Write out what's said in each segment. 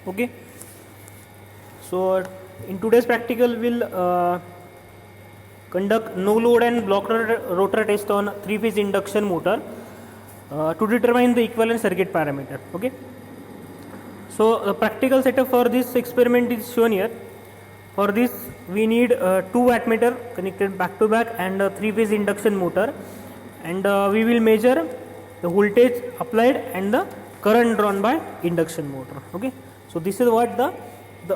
Okay, so in today's practical we'll conduct no load and block rotor test on 3-phase induction motor to determine the equivalent circuit parameter. Okay, so the practical setup for this experiment is shown here. For this we need 2 wattmeter connected back to back and a 3-phase induction motor, and we will measure the voltage applied and the current drawn by induction motor. Okay, so this is what the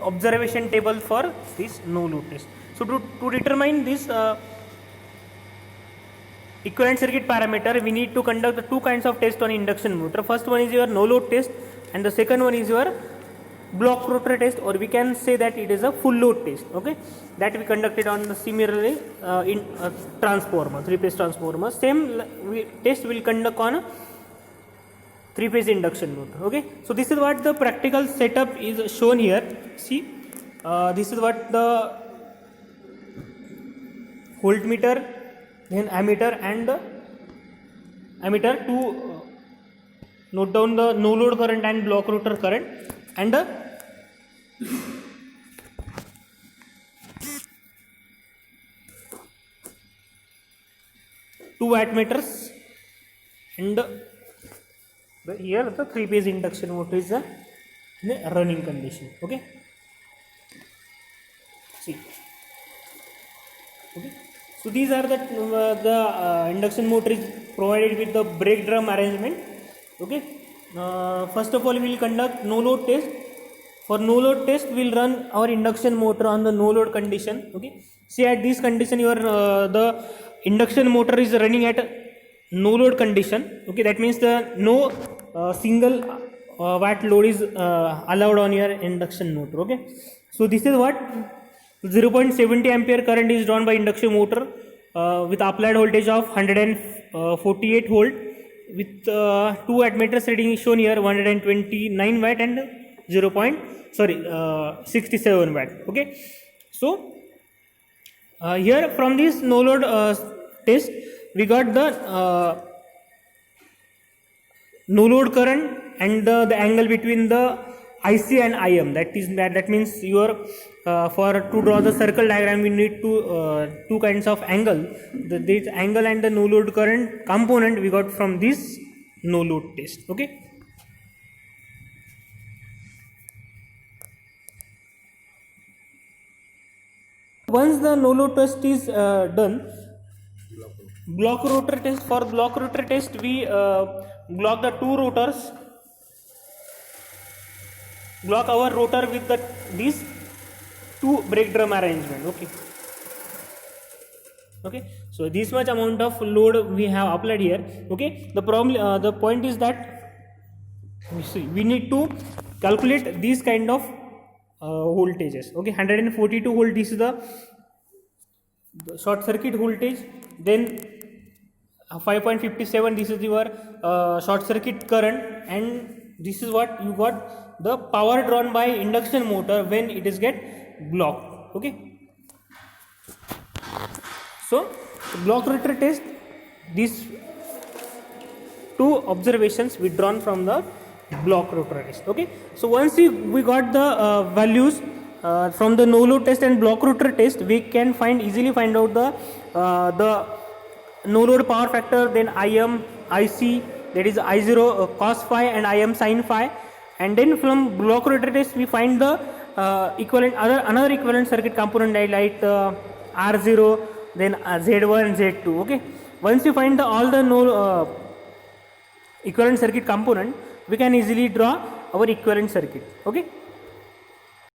observation table for this no load test. So to determine this equivalent circuit parameter, we need to conduct the 2 kinds of test on induction motor. First one is your no load test and the second one is your block rotor test, or we can say that it is a full load test. Okay, that we conducted on the similarly in transformer, 3-phase transformer. Same test will conduct on a 3-phase induction motor. Okay, so this is what the practical setup is shown here. See, this is what the voltmeter, then ammeter and the ammeter to note down the no load current and block rotor current, and the 2 wattmeters, and here the 3-phase induction motor is in a running condition. Okay, see. Okay, so these are the induction motor is provided with the brake drum arrangement. Okay, first of all we will conduct no load test. For no load test we will run our induction motor on the no load condition. Okay, see, at this condition your the induction motor is running at no load condition. Okay, that means the no single watt load is allowed on your induction motor. Okay, so this is what 0.70 ampere current is drawn by induction motor with applied voltage of 148 volt with 2 wattmeters reading is shown here, 129 watt and 67 watt. Okay, so here from this no load test we got the no load current and the angle between the IC and IM. That means your for to draw the circle diagram we need two kinds of angle. This angle and the no load current component we got from this no load test. Okay, once the no load test is done, block rotor test. For block rotor test we block the 2 rotors, block our rotor with these 2 brake drum arrangement. Okay, so this much amount of load we have applied here. Okay, the problem the point is that we need to calculate these kind of voltages. Okay, 142 volt, this is the short circuit voltage, then 5.57, this is your short circuit current, and this is what you got the power drawn by induction motor when it is get blocked. Okay, so block rotor test, these 2 observations we drawn from the block rotor test. Okay, so once we got the values from the no load test and block rotor test, we can easily find out the no load power factor, then IM, IC, that is I0 cos phi and IM sin phi, and then from block rotor test we find the equivalent another equivalent circuit component like R0, then Z1, Z2. Okay, once you find all the equivalent circuit component, we can easily draw our equivalent circuit. Okay.